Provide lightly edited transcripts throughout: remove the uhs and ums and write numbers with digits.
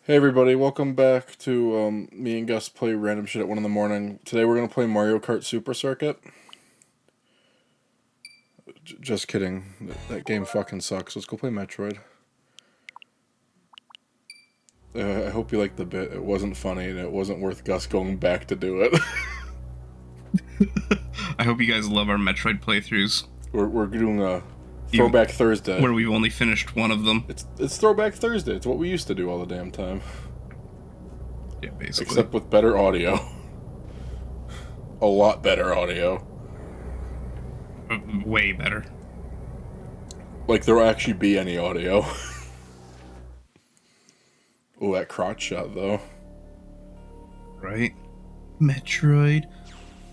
Hey everybody, welcome back to me and Gus play random shit at 1 in the morning. Today we're going to play Mario Kart Super Circuit. Just kidding. That game fucking sucks. Let's go play Metroid. I hope you liked the bit. It wasn't funny and it wasn't worth Gus going back to do it. I hope you guys love our Metroid playthroughs. We're doing a Throwback Thursday. Where we've only finished one of them. It's Throwback Thursday. It's what we used to do all the damn time. Yeah, basically. Except with better audio. A lot better audio. Way better. Like there will actually be any audio. Oh, that crotch shot though. Right? Metroid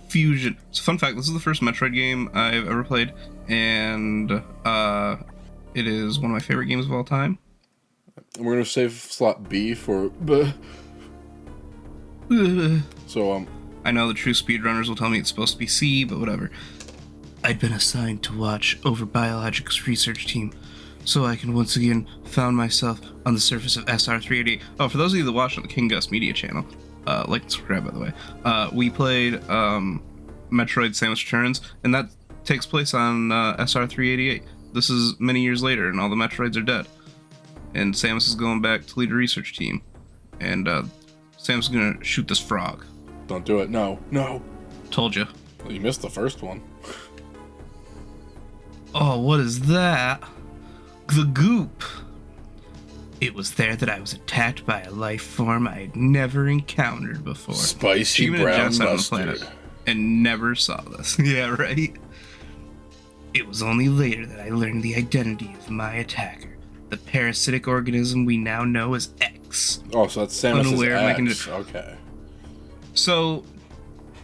Fusion. So fun fact, this is the first Metroid game I've ever played, and it is one of my favorite games of all time. And we're gonna save slot B for So I know the true speedrunners will tell me it's supposed to be C, but whatever. I'd been assigned to watch over Biologics research team, so I can once again found myself on the surface of SR388. Oh, for those of you that watch on the King Gus Media channel, like and subscribe by the way. We played Metroid: Samus Returns, and that takes place on SR388. This is many years later, and all the Metroids are dead, and Samus is going back to lead a research team, and Samus is gonna shoot this frog. don't do it. No. Told you. Well, you missed the first one. Oh, what is that? The goop. It was there that I was attacked by a life form I had never encountered before. Spicy Achievement brown genocide on the mustard. planet, and never saw this. Yeah, right? It was only later that I learned the identity of my attacker, the parasitic organism we now know as X. Oh, so that's Samus' Unaware of making X. Okay. So,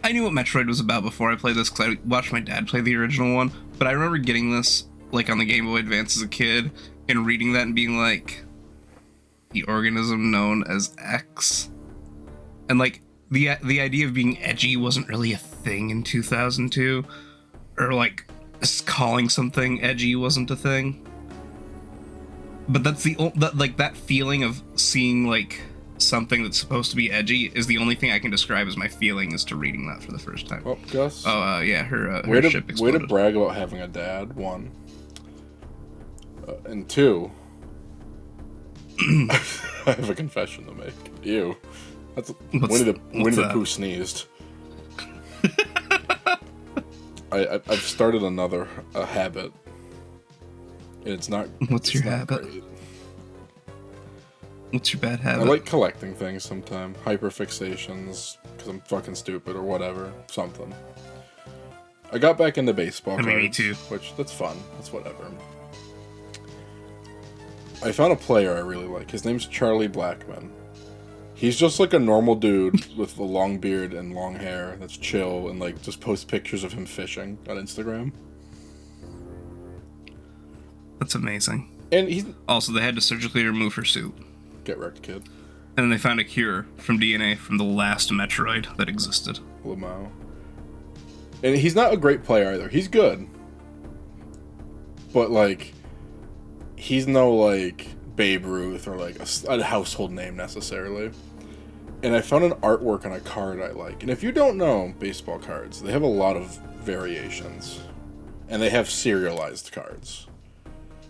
I knew what Metroid was about before I played this because I watched my dad play the original one, but I remember getting this like on the Game Boy Advance as a kid and reading that and being like, the organism known as X. And like, the idea of being edgy wasn't really a thing in 2002, or like calling something edgy wasn't a thing. But that's that feeling of seeing like something that's supposed to be edgy is the only thing I can describe as my feeling as to reading that for the first time. Well, Gus. Oh, yeah, her ship Way exploded. to brag about having a dad, one. And two, I have a confession to make. You. That's Winnie the Pooh sneezed. I've started another habit. And it's not. What's your not habit? Great. What's your bad habit? I like collecting things sometimes. Hyperfixations, because I'm fucking stupid or whatever. Something. I got back into baseball cards. Me too. Which, that's fun. That's whatever. I found a player I really like. His name's Charlie Blackman. He's just like a normal dude with a long beard and long hair that's chill and like just posts pictures of him fishing on Instagram. That's amazing. And he's... Also, they had to surgically remove her suit. Get wrecked, kid. And then they found a cure from DNA from the last Metroid that existed. Lamau. And he's not a great player either. He's good. But like... He's no, like, Babe Ruth or, like, a household name, necessarily. And I found an artwork on a card I like. And if you don't know baseball cards, they have a lot of variations. And they have serialized cards.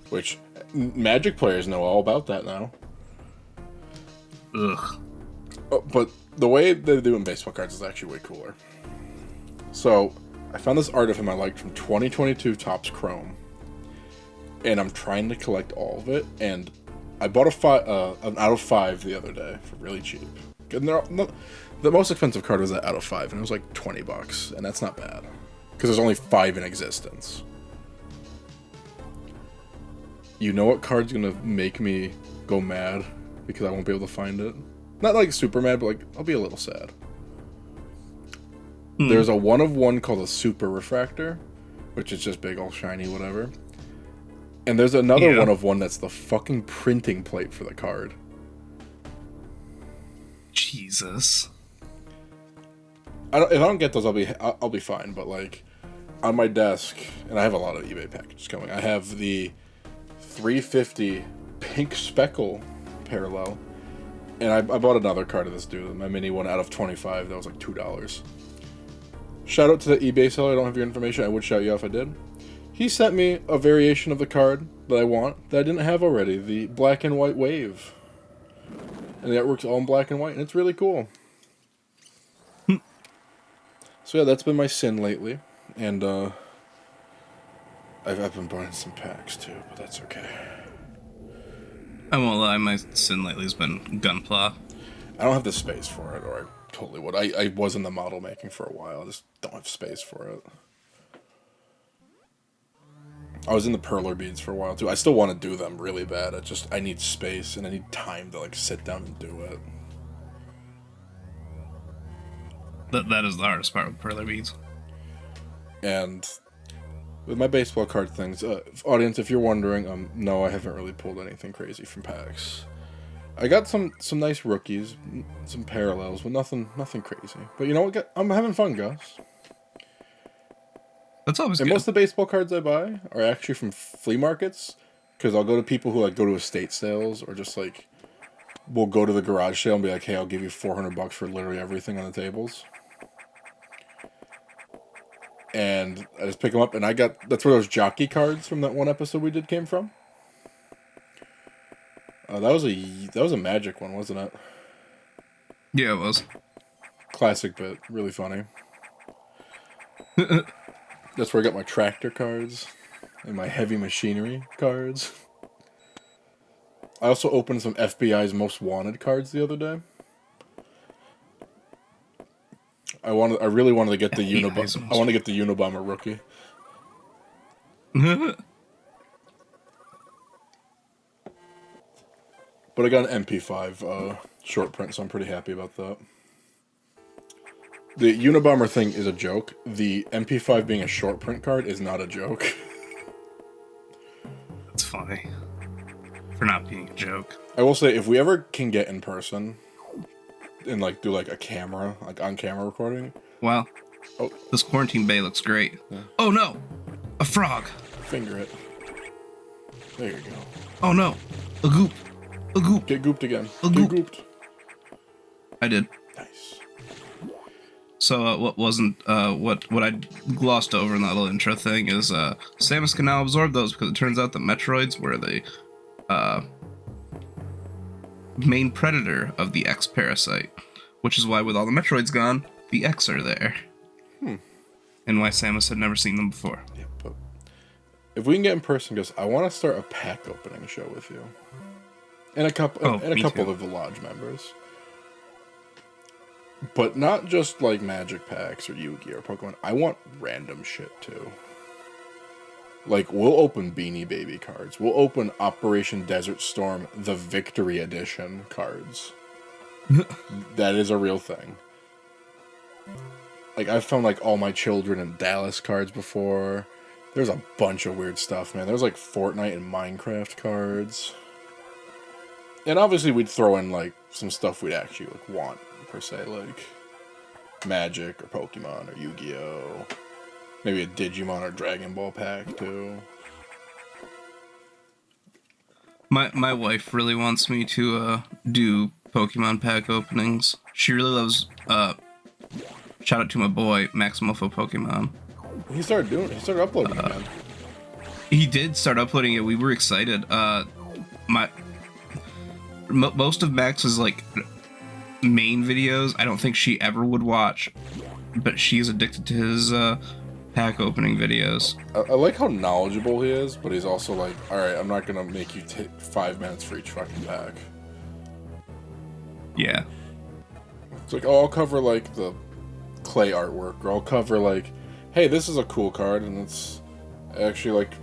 Which, Magic players know all about that now. Ugh. But the way they do in baseball cards is actually way cooler. So, I found this art of him I liked from 2022 Topps Chrome. And I'm trying to collect all of it, and I bought an out of 5 the other day for really cheap. And the most expensive card was that out of 5, and it was like $20, and that's not bad. Because there's only 5 in existence. You know what card's gonna make me go mad because I won't be able to find it? Not like super mad, but like I'll be a little sad. There's a 1-of-1 called a Super Refractor, which is just big, all shiny, whatever. And there's another 1-of-1 that's the fucking printing plate for the card. Jesus. If I don't get those, I'll be fine. But like, on my desk, and I have a lot of eBay packages coming. I have the 350 pink speckle parallel, And I bought another card of this dude, my mini one out of 25. That was like $2. Shout out to the eBay seller. I don't have your information. I would shout you out if I did. He sent me a variation of the card that I want that I didn't have already. The black and white wave. And the artwork's all in black and white, and it's really cool. So yeah, that's been my sin lately. And I've been buying some packs too, but that's okay. I won't lie, my sin lately has been Gunpla. I don't have the space for it, or I totally would. I was in the model making for a while. I just don't have space for it. I was in the perler beads for a while too. I still want to do them really bad. I need space and I need time to like sit down and do it. That is the hardest part with perler beads. And with my baseball card things, audience, if you're wondering, no, I haven't really pulled anything crazy from packs. I got some nice rookies, some parallels, but nothing crazy. But you know what? I'm having fun, Gus. That's always and good. Most of the baseball cards I buy are actually from flea markets, because I'll go to people who like go to estate sales, or just like we'll go to the garage sale and be like, hey, I'll give you $400 for literally everything on the tables. And I just pick them up, and that's where those jockey cards from that one episode we did came from. That was a Magic one, wasn't it? Yeah, it was. Classic bit, really funny. That's where I got my tractor cards and my heavy machinery cards. I also opened some FBI's Most Wanted cards the other day. I really wanted to get the Unabomber. I want to get the Unabomber rookie. But I got an MP5 short print, so I'm pretty happy about that. The Unabomber thing is a joke. The MP5 being a short print card is not a joke. That's funny. For not being a joke. I will say, if we ever can get in person and like do like a camera, like on camera recording. Wow. Oh. This quarantine bay looks great. Yeah. Oh no! A frog! Finger it. There you go. Oh no! A goop! A goop! Get gooped again. A goop. Get gooped. I did. Nice. So what I glossed over in that little intro thing is Samus can now absorb those, because it turns out that Metroids were the main predator of the X parasite, which is why with all the Metroids gone, the X are there. And why Samus had never seen them before. Yeah, but if we can get in person, because I want to start a pack opening show with you. And a couple of the lodge members. But not just like Magic packs or Yu-Gi-Oh! Or Pokemon. I want random shit too. Like, we'll open Beanie Baby cards. We'll open Operation Desert Storm, the Victory Edition cards. That is a real thing. Like, I've found like All My Children and Dallas cards before. There's a bunch of weird stuff, man. There's like Fortnite and Minecraft cards. And obviously we'd throw in like some stuff we'd actually like want, per se, like Magic or Pokemon or Yu-Gi-Oh! Maybe a Digimon or Dragon Ball pack too. My wife really wants me to do Pokemon pack openings. She really loves shout out to my boy Maximofo Pokemon. He started uploading again. He did start uploading it. We were excited. Most of Max's like main videos, I don't think she ever would watch, but she's addicted to his pack opening videos. I like how knowledgeable he is, but he's also like, alright, I'm not gonna make you take 5 minutes for each fucking pack. Yeah. It's like, oh, I'll cover like the clay artwork, or I'll cover like, hey, this is a cool card, and it's actually like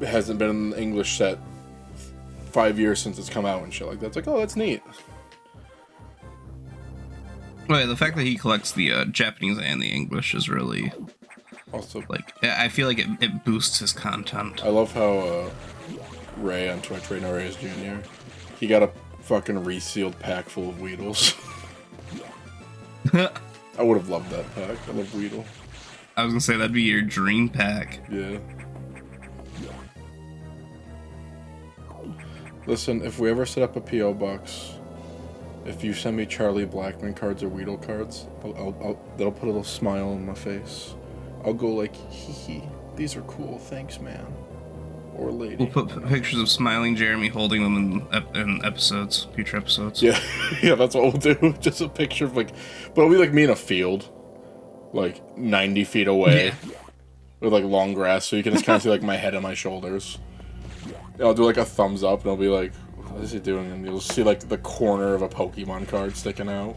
hasn't been in the English set 5 years since it's come out and shit like that. It's like, oh, that's neat. Well, the fact that he collects the Japanese and the English is really also like, I feel like it boosts his content. I love how Ray on Twitch, Ray No Reyes Jr., he got a fucking resealed pack full of Weedles. I would have loved that pack. I love Weedle. I was gonna say that'd be your dream pack. Yeah. Listen, if we ever set up a P.O. box, If you send me Charlie Blackman cards or Weedle cards, that'll put a little smile on my face. I'll go like, hee hee, these are cool, thanks man. Or lady. We'll put pictures of smiling Jeremy holding them in episodes, future episodes. Yeah, yeah, that's what we'll do. Just a picture of like, but it'll be like me in a field, like 90 feet away, with like long grass, so you can just kind of see like my head and my shoulders. And I'll do like a thumbs up, and I'll be like, what is he doing? And you'll see like the corner of a Pokemon card sticking out.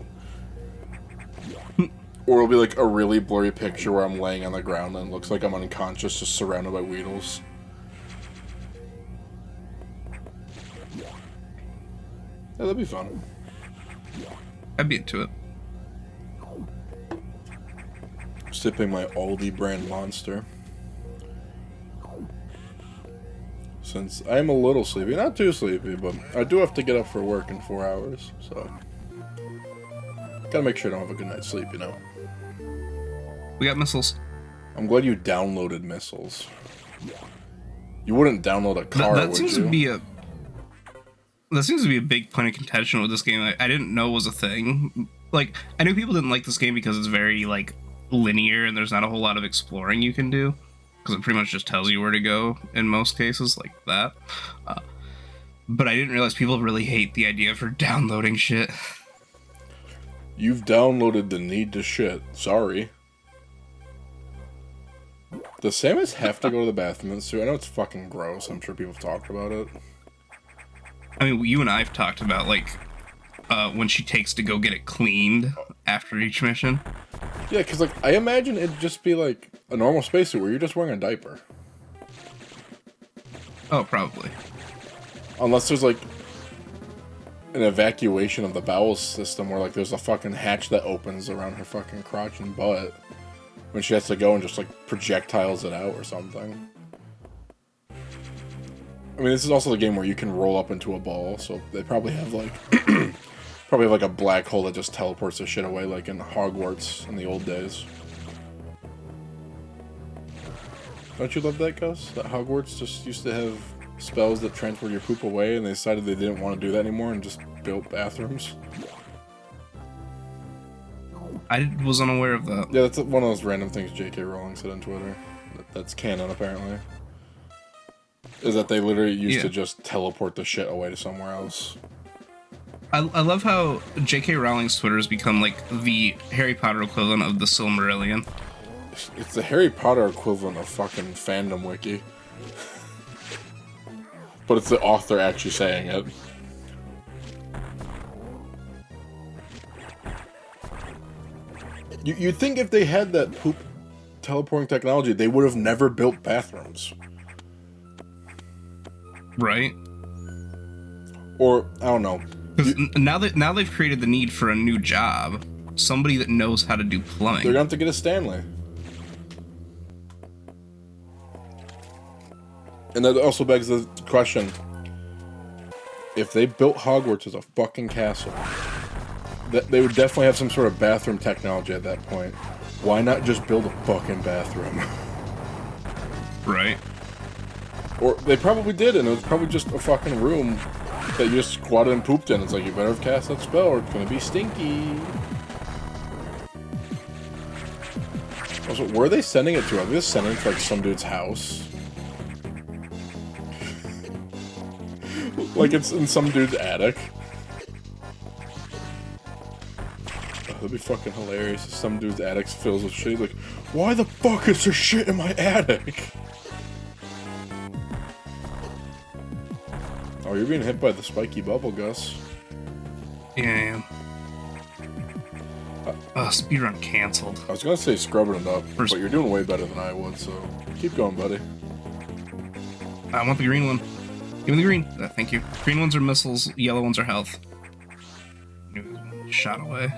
Or it'll be like a really blurry picture where I'm laying on the ground and it looks like I'm unconscious, just surrounded by Weedles. Yeah, that'd be fun. I'd be into it. Sipping my Aldi brand Monster. Since I'm a little sleepy, not too sleepy, but I do have to get up for work in 4 hours, so gotta make sure I don't have a good night's sleep, you know. We got missiles. I'm glad you downloaded missiles. You wouldn't download a car, that would seems you? to be a That seems to be a big point of contention with this game. I didn't know was a thing. Like, I knew people didn't like this game because it's very, like, linear and there's not a whole lot of exploring you can do. Because it pretty much just tells you where to go in most cases, like that. But I didn't realize people really hate the idea for downloading shit. You've downloaded the need to shit. Sorry. Does Samus have to go to the bathroom in this suit? I know it's fucking gross. I'm sure people have talked about it. I mean, you and I have talked about, like, when she takes to go get it cleaned after each mission. Yeah, because, like, I imagine it'd just be, like, a normal spacesuit where you're just wearing a diaper. Oh, probably. Unless there's, like, an evacuation of the bowel system where, like, there's a fucking hatch that opens around her fucking crotch and butt when she has to go and just, like, projectiles it out or something. I mean, this is also the game where you can roll up into a ball, so they probably have, like, a black hole that just teleports the shit away, like in Hogwarts in the old days. Don't you love that, Gus? That Hogwarts just used to have spells that transport your poop away, and they decided they didn't want to do that anymore and just built bathrooms? I was unaware of that. Yeah, that's one of those random things J.K. Rowling said on Twitter. That's canon, apparently. Is that they literally used to just teleport the shit away to somewhere else. I love how J.K. Rowling's Twitter has become, like, the Harry Potter equivalent of the Silmarillion. It's the Harry Potter equivalent of fucking fandom wiki. But it's the author actually saying it. You'd think if they had that poop teleporting technology, they would have never built bathrooms. Right? Or, I don't know. Because now they've created the need for a new job. Somebody that knows how to do plumbing. They're gonna have to get a Stanley. And that also begs the question. If they built Hogwarts as a fucking castle, they would definitely have some sort of bathroom technology at that point. Why not just build a fucking bathroom? Right. Or they probably did, and it was probably just a fucking room that you just squatted and pooped in. It's like, you better cast that spell or it's gonna be stinky. Also, where are they sending it to? Are they just sending it to, like, some dude's house? Like it's in some dude's attic? Oh, that'd be fucking hilarious if some dude's attic fills with shit. He's like, why the fuck is there shit in my attic? Oh, you're being hit by the spiky bubble, Gus. Yeah, I am. Speedrun canceled. I was gonna say scrubbing it up, but you're doing way better than I would, so keep going, buddy. I want the green one. Give me the green. Thank you. Green ones are missiles, yellow ones are health. Shot away.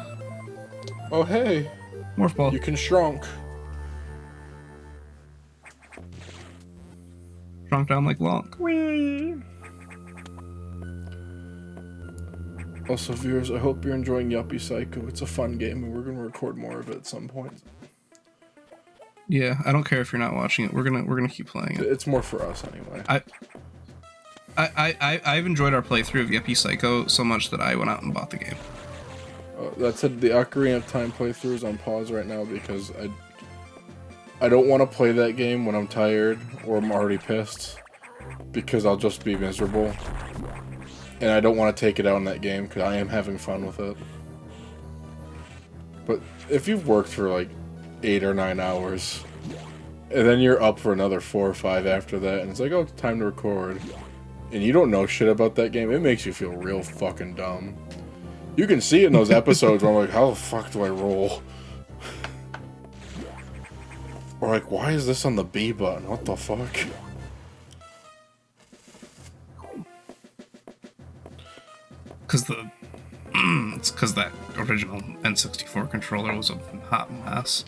Oh, hey. Morph ball. You can shrunk. Shrunk down like Lonk. Whee! Also, viewers, I hope you're enjoying Yuppie Psycho. It's a fun game, and we're gonna record more of it at some point. Yeah, I don't care if you're not watching it. We're gonna keep playing it. It's more for us anyway. I've enjoyed our playthrough of Yuppie Psycho so much that I went out and bought the game. That said, the Ocarina of Time playthrough is on pause right now because I don't want to play that game when I'm tired or I'm already pissed, because I'll just be miserable. And I don't want to take it out in that game because I am having fun with it. But if you've worked for like 8 or 9 hours, and then you're up for another 4 or 5 after that, and it's like, oh, it's time to record, and you don't know shit about that game, it makes you feel real fucking dumb. You can see it in those episodes where I'm like, how the fuck do I roll? Or like, why is this on the B button? What the fuck? It's because that original N64 controller was a hot mess.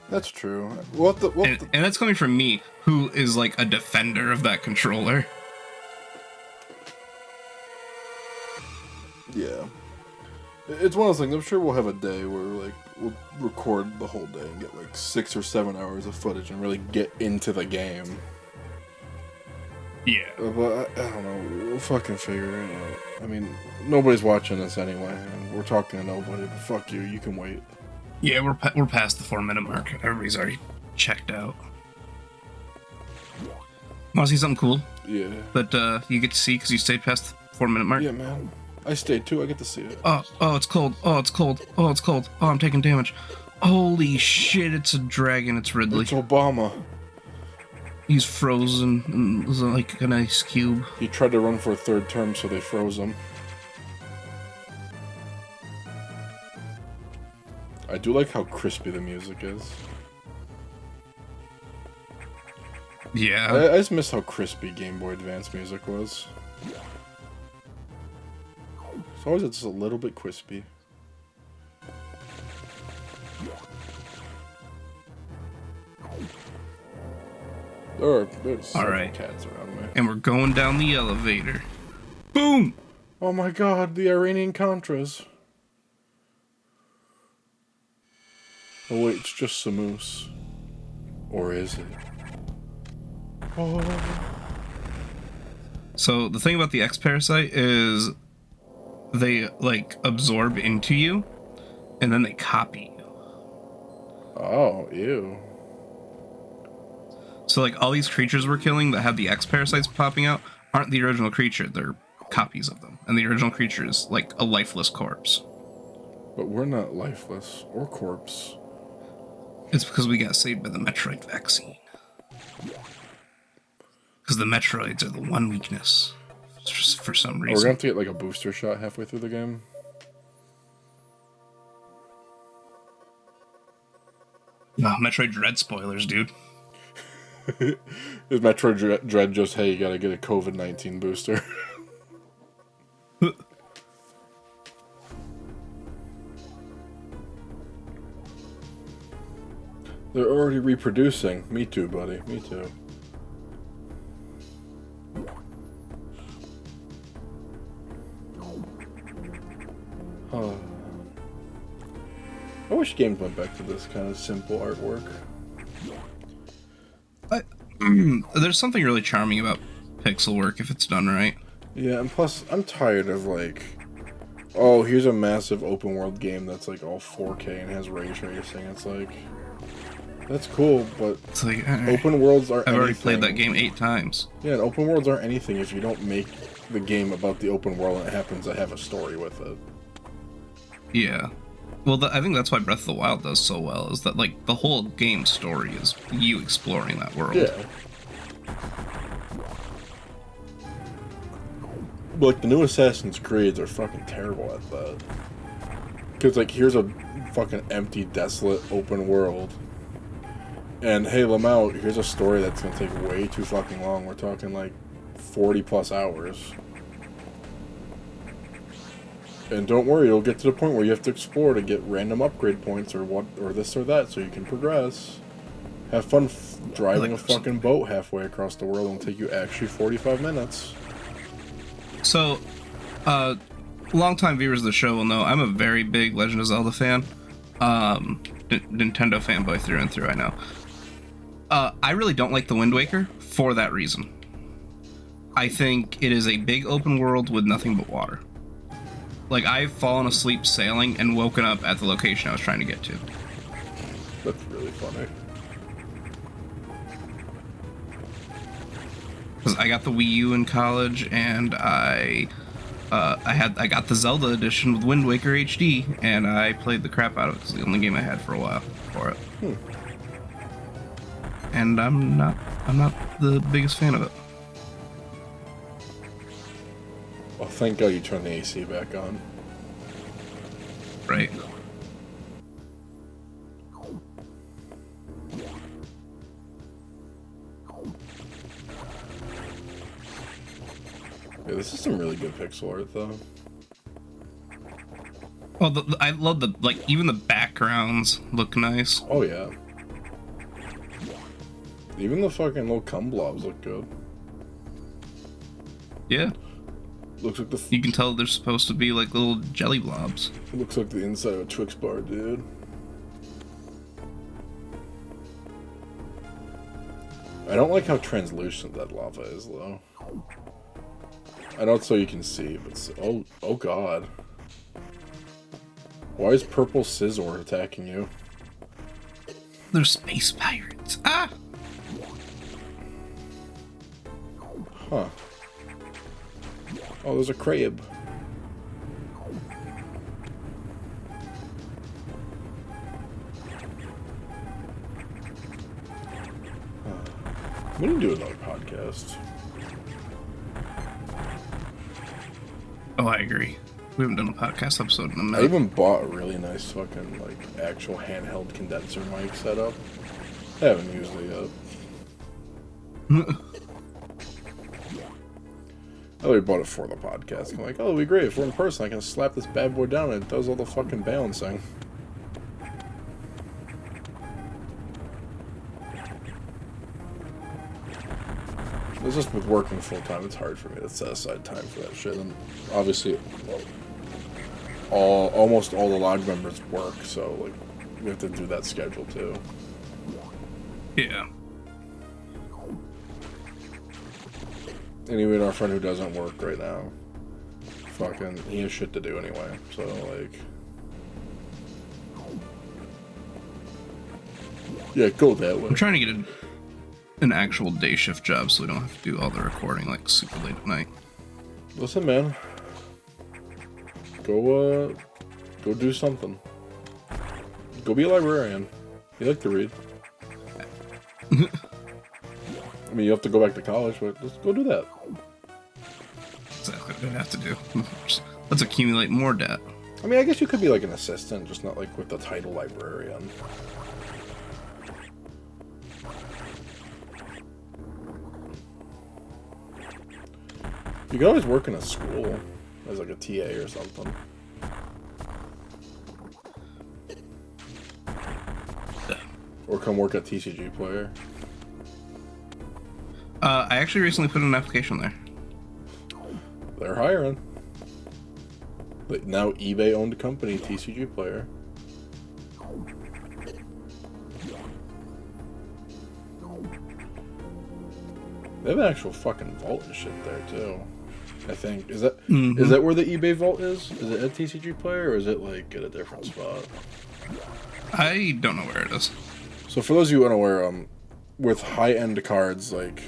That's true. And that's coming from me, who is like a defender of that controller. Yeah. It's one of those things, I'm sure we'll have a day where like we'll record the whole day and get like 6 or 7 hours of footage and really get into the game. Yeah. But I don't know, we'll fucking figure it out. I mean, nobody's watching this anyway, and we're talking to nobody, but fuck you, you can wait. Yeah, we're past the 4-minute mark. Everybody's already checked out. Want to see something cool? Yeah. That you get to see because you stayed past the 4-minute mark? Yeah, man. I stayed too, I get to see it. Oh, it's cold. Oh, it's cold. Oh, it's cold. Oh, I'm taking damage. Holy shit, it's a dragon. It's Ridley. It's Obama. He's frozen, like an ice cube. He tried to run for a 3rd term, so they froze him. I do like how crispy the music is. Yeah. I just miss how crispy Game Boy Advance music was. It's always just a little bit crispy. There's Alright. cats around me. And we're going down the elevator. Boom! Oh my god, the Iranian Contras. Oh wait, it's just Samus. Or is it? Oh. So the thing about the X-Parasite is they like absorb into you and then they copy you. Oh, ew. So like all these creatures we're killing that have the X-Parasites popping out aren't the original creature, they're copies of them. And the original creature is like a lifeless corpse. But we're not lifeless or corpse. It's because we got saved by the Metroid vaccine. Because the Metroids are the one weakness. Just for some reason. We're gonna have to get like a booster shot halfway through the game. No, Metroid Dread spoilers, dude. Is Metroid Dread just, hey, you gotta get a COVID-19 booster? They're already reproducing. Me too, buddy. Me too. Oh. I wish games went back to this kind of simple artwork. There's something really charming about pixel work if it's done right. Yeah, and plus, I'm tired of like, oh, here's a massive open world game that's like all 4K and has ray tracing. It's like, that's cool, but It's like, open worlds aren't I've already anything. played that game 8 times. Yeah, and open worlds aren't anything if you don't make the game about the open world and it happens to have a story with it. Yeah. Well, I think that's why Breath of the Wild does so well, is that, like, the whole game story is you exploring that world. Yeah. But, like, the new Assassin's Creeds are fucking terrible at that. Because, like, here's a fucking empty, desolate, open world. And, hey, Lamau, here's a story that's gonna take way too fucking long. We're talking, like, 40 plus hours. And don't worry, you'll get to the point where you have to explore to get random upgrade points or what, or this or that, so you can progress. Have fun driving a fucking boat halfway across the world and take you actually 45 minutes. So, longtime viewers of the show will know I'm a very big Legend of Zelda fan. Nintendo fanboy through and through, I know. I really don't like the Wind Waker for that reason. I think it is a big open world with nothing but water. Like, I've fallen asleep sailing and woken up at the location I was trying to get to. That's really funny. Because I got the Wii U in college, and I got the Zelda edition with Wind Waker HD, and I played the crap out of it. It's the only game I had for a while for it. And I'm not the biggest fan of it. Well, thank God you turned the AC back on. Right. Yeah, this is some really good pixel art, though. Well, I love even the backgrounds look nice. Oh, yeah. Even the fucking little cum blobs look good. Yeah. Looks like You can tell they're supposed to be like little jelly blobs. Looks like the inside of a Twix bar, dude. I don't like how translucent that lava is, though. I know it's so you can see, but oh god. Why is purple Scizor attacking you? They're space pirates. Ah! Huh. Oh, there's a crab. We need to do another podcast. Oh, I agree. We haven't done a podcast episode in a I minute. even bought a really nice fucking, like, actual handheld condenser mic setup. I haven't used it yet. I already bought it for the podcast. I'm like, oh, it'll be great. If we're in person, I can slap this bad boy down and it does all the fucking balancing. It's just with working full time, it's hard for me to set aside time for that shit. And obviously, almost all the log members work, so like we have to do that schedule too. Yeah. And even our friend who doesn't work right now, fucking, he has shit to do anyway. So like, yeah, go that way. I'm trying to get an actual day shift job so we don't have to do all the recording like super late at night. Listen, man. Go do something. Go be a librarian. You like to read. I mean, you have to go back to college, but just go do that. Exactly what I have to do. Let's accumulate more debt. I mean, I guess you could be like an assistant, just not like with the title librarian. You could always work in a school as like a TA or something. Or come work at TCG Player. I actually recently put an application there. They're hiring. But now eBay-owned company, TCG Player. They have an actual fucking vault and shit there too. I think is that is that where the eBay vault is? Is it at TCG Player or is it like at a different spot? I don't know where it is. So for those of you unaware, with high-end cards, like,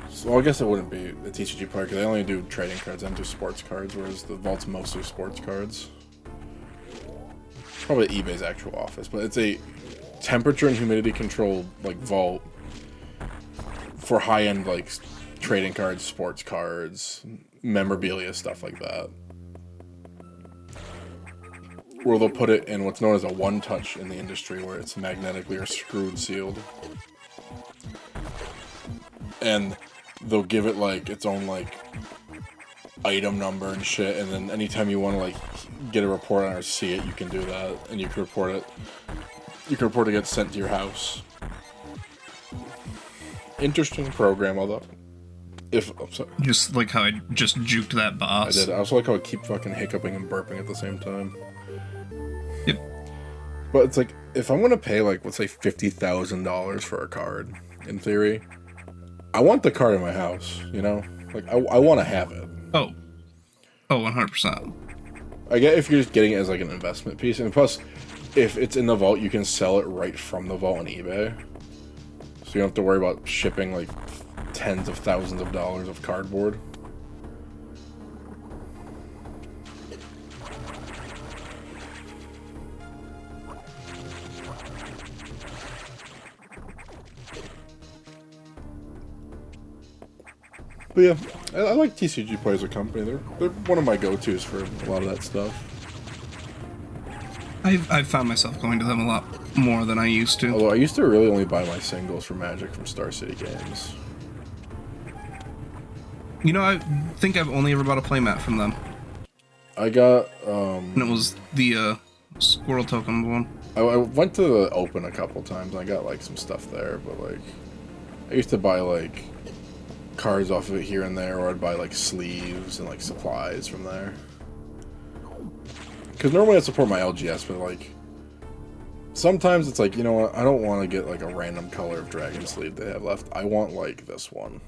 so I guess it wouldn't be the TCG Player because they only do trading cards and do sports cards, whereas the vault's mostly sports cards. Probably eBay's actual office, but it's a temperature and humidity controlled like vault for high-end like trading cards, sports cards, memorabilia, stuff like that. Where they'll put it in what's known as a one-touch in the industry, where it's magnetically or screwed sealed. And they'll give it like its own like item number and shit, and then anytime you want to like get a report on it or see it, you can do that, and you can report it. You can report it gets sent to your house. Interesting program, although. I'm sorry. Just like how I just juked that boss. I did. I also like how I keep fucking hiccuping and burping at the same time. Yep. But it's like, if I'm gonna pay like, let's say $50,000 for a card, in theory, I want the card in my house, you know? Like, I want to have it. Oh. Oh, 100%. I get if you're just getting it as like an investment piece, and plus, if it's in the vault, you can sell it right from the vault on eBay. So you don't have to worry about shipping like tens of thousands of dollars of cardboard. But yeah, I like TCG Play as a company. They're one of my go-tos for a lot of that stuff. I've found myself going to them a lot more than I used to. Although I used to really only buy my singles for Magic from Star City Games. You know, I think I've only ever bought a playmat from them. I got, And it was the Squirrel Token one. I went to the Open a couple times, and I got, like, some stuff there, but, like, I used to buy, like, cards off of it here and there, or I'd buy, like, sleeves and, like, supplies from there. Because normally I support my LGS, but, like, sometimes it's like, you know what, I don't want to get, like, a random color of Dragon Sleeve they have left. I want, like, this one.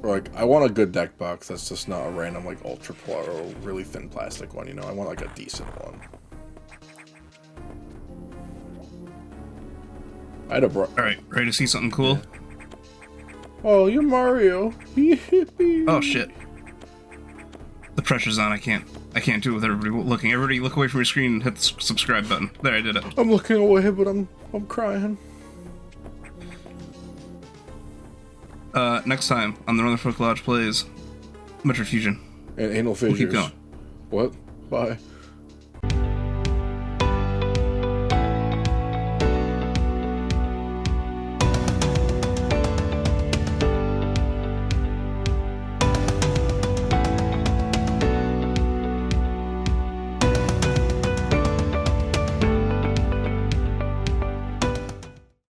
Or, like, I want a good deck box that's just not a random, like, ultra or really thin plastic one, you know? I want, like, a decent one. I had a Alright, ready to see something cool? Yeah. Oh, you're Mario. Oh, shit. The pressure's on, I can't do it with everybody looking. Everybody look away from your screen and hit the subscribe button. There, I did it. I'm looking away, but I'm crying. Next time on the Northern Folk Lodge plays Metroid Fusion. And anal fissures. We'll keep going. What? Bye.